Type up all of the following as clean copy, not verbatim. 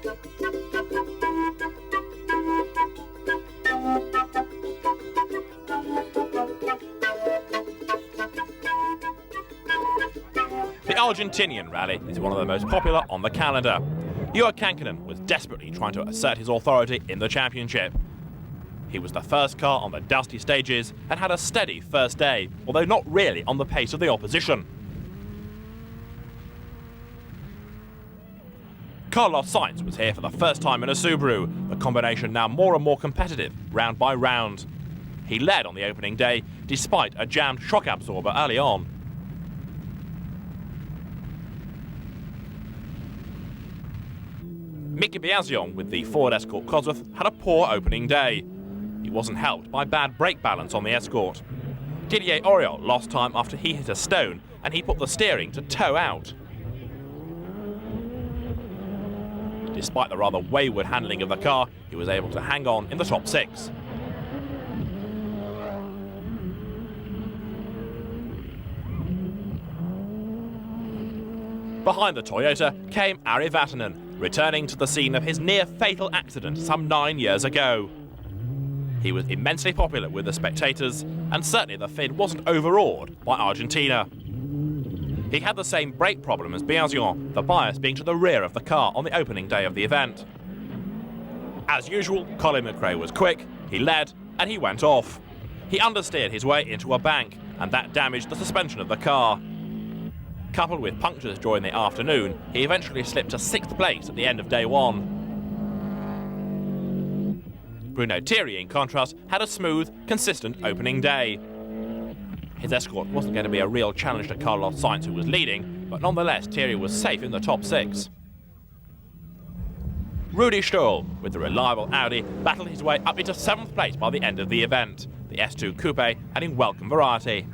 The Argentinian Rally is one of the most popular on the calendar. Juha Kankkunen was desperately trying to assert his authority in the championship. He was the first car on the dusty stages and had a steady first day, although not really on the pace of the opposition. Carlos Sainz was here for the first time in a Subaru, the combination now more and more competitive, round by round. He led on the opening day, despite a jammed shock absorber early on. Mika Biasion with the Ford Escort Cosworth had a poor opening day. He wasn't helped by bad brake balance on the Escort. Didier Auriol lost time after he hit a stone and he put the steering to toe out. Despite the rather wayward handling of the car, he was able to hang on in the top six. Behind the Toyota came Ari Vatanen, returning to the scene of his near-fatal accident some 9 years ago. He was immensely popular with the spectators, and certainly the Finn wasn't overawed by Argentina. He had the same brake problem as Biasion, the bias being to the rear of the car on the opening day of the event. As usual, Colin McRae was quick, he led, and he went off. He understeered his way into a bank, and that damaged the suspension of the car. Coupled with punctures during the afternoon, he eventually slipped to 6th place at the end of day one. Bruno Thierry, in contrast, had a smooth, consistent opening day. His Escort wasn't going to be a real challenge to Carlos Sainz, who was leading, but nonetheless Thierry was safe in the top six. Rudi Stoll, with the reliable Audi, battled his way up into 7th place by the end of the event, the S2 Coupe adding welcome variety.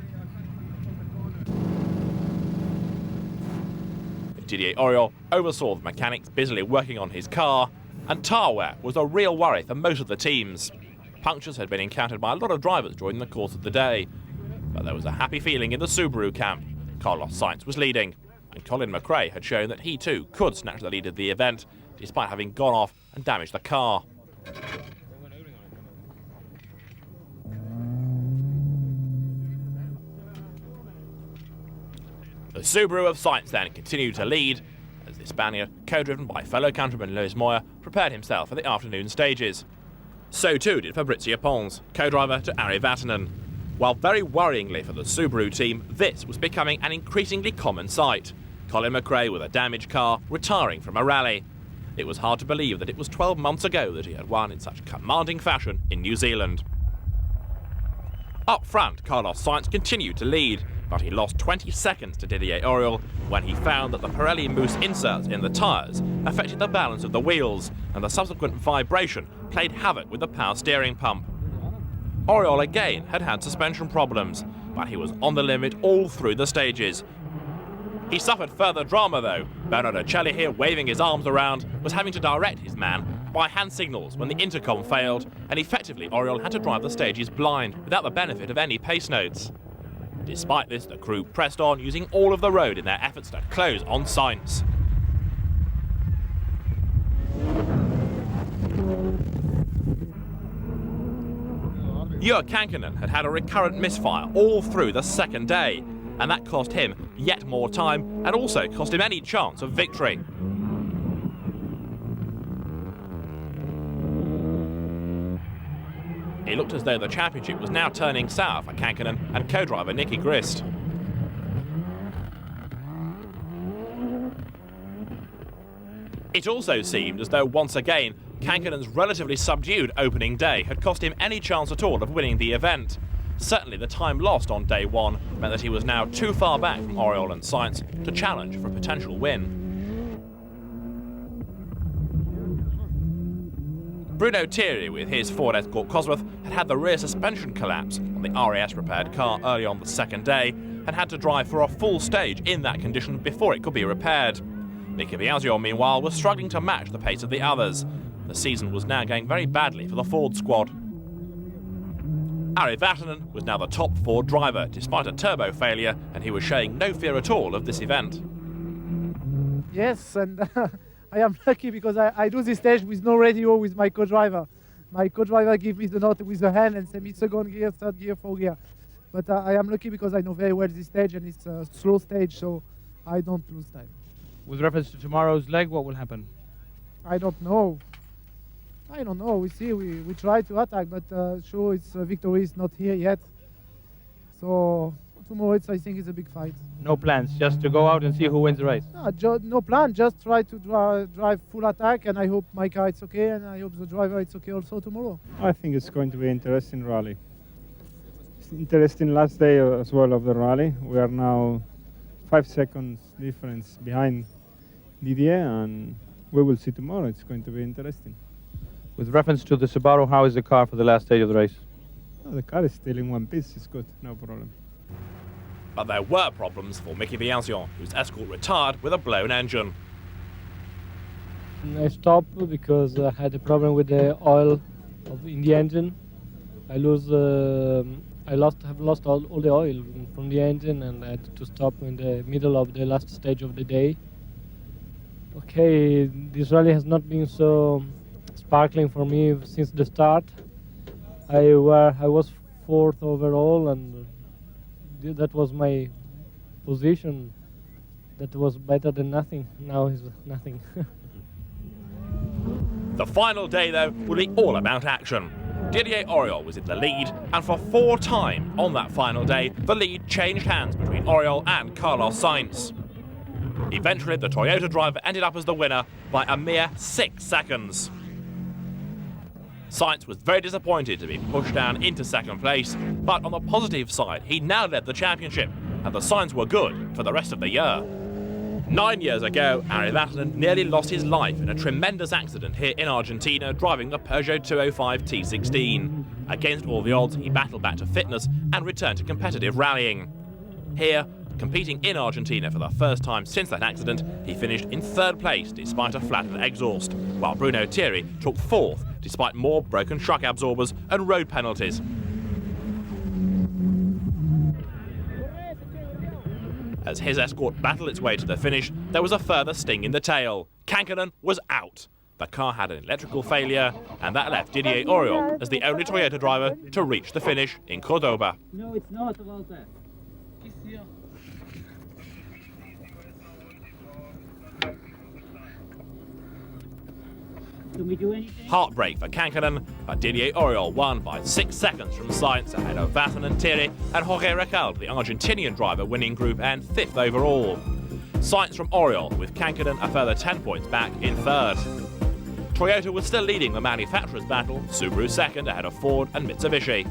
Didier Auriol oversaw the mechanics busily working on his car, and tyre wear was a real worry for most of the teams. Punctures had been encountered by a lot of drivers during the course of the day, but there was a happy feeling in the Subaru camp. Carlos Sainz was leading, and Colin McRae had shown that he too could snatch the lead of the event, despite having gone off and damaged the car. The Subaru of Sainz then continued to lead, as the Spaniard, co-driven by fellow countryman Luis Moya, prepared himself for the afternoon stages. So too did Fabrizio Pons, co-driver to Ari Vatanen. While very worryingly for the Subaru team, this was becoming an increasingly common sight. Colin McRae with a damaged car, retiring from a rally. It was hard to believe that it was 12 months ago that he had won in such commanding fashion in New Zealand. Up front, Carlos Sainz continued to lead, but he lost 20 seconds to Didier Auriol when he found that the Pirelli Mousse inserts in the tyres affected the balance of the wheels, and the subsequent vibration played havoc with the power steering pump. Auriol again had suspension problems, but he was on the limit all through the stages. He suffered further drama though. Bernardo Celli here, waving his arms around, was having to direct his man by hand signals when the intercom failed, and effectively Auriol had to drive the stages blind without the benefit of any pace notes. Despite this, the crew pressed on, using all of the road in their efforts to close on Sainz. Juha Kankkunen had a recurrent misfire all through the second day, and that cost him yet more time and also cost him any chance of victory. It looked as though the championship was now turning sour for Kankkunen and co-driver Nicky Grist. It also seemed as though once again Kankkunen's relatively subdued opening day had cost him any chance at all of winning the event. Certainly the time lost on day one meant that he was now too far back from Auriol and Sainz to challenge for a potential win. Bruno Thierry, with his Ford Escort Cosworth, had the rear suspension collapse on the RAS-repaired car early on the second day and had to drive for a full stage in that condition before it could be repaired. Mika Biasion, meanwhile, was struggling to match the pace of the others. The season was now going very badly for the Ford squad. Ari Vatanen was now the top Ford driver, despite a turbo failure, and he was showing no fear at all of this event. Yes, and I am lucky because I do this stage with no radio with my co-driver. My co-driver gives me the note with the hand and say me second gear, third gear, fourth gear. But I am lucky because I know very well this stage and it's a slow stage, so I don't lose time. With reference to tomorrow's leg, what will happen? I don't know. I don't know. We see. We try to attack, but sure, its victory is not here yet. So tomorrow, I think it's a big fight. No plans, just to go out and see who wins the race. No plan. Just try to drive full attack, and I hope my car is okay, and I hope the driver is okay also tomorrow. I think it's going to be an interesting rally. It's interesting last day as well of the rally. We are now 5 seconds difference behind Didier, and we will see tomorrow. It's going to be interesting. With reference to the Subaru, how is the car for the last stage of the race? Oh, the car is still in one piece. It's good, no problem. But there were problems for Mickey Viancion, whose Escort retired with a blown engine. I stopped because I had a problem with the oil in the engine. I have lost all the oil from the engine, and I had to stop in the middle of the last stage of the day. Okay, this rally has not been so sparkling for me since the start. I was 4th overall, and that was my position. That was better than nothing. Now is nothing. The final day, though, will be all about action. Didier Auriol was in the lead, and for 4 times on that final day, the lead changed hands between Auriol and Carlos Sainz. Eventually, the Toyota driver ended up as the winner by a mere 6 seconds. Sainz was very disappointed to be pushed down into 2nd place, but on the positive side, he now led the championship, and the signs were good for the rest of the year. 9 years ago, Ari Vatanen nearly lost his life in a tremendous accident here in Argentina driving the Peugeot 205 T16. Against all the odds, he battled back to fitness and returned to competitive rallying. Here, competing in Argentina for the first time since that accident, he finished in 3rd place despite a flattened exhaust, while Bruno Thierry took 4th despite more broken shock absorbers and road penalties. As his Escort battled its way to the finish, there was a further sting in the tail. Kankkunen was out. The car had an electrical failure, and that left Didier Auriol as the only Toyota driver to reach the finish in Cordoba. No, it's not about that. Can we do anything? Heartbreak for Kankkunen, but Didier Auriol won by 6 seconds from Sainz ahead of Vatanen, Thierry and Jorge Recalde, the Argentinian driver, winning Group N 5th overall. Sainz from Auriol, with Kankkunen a further 10 points back in 3rd. Toyota was still leading the manufacturers' battle, Subaru 2nd ahead of Ford and Mitsubishi.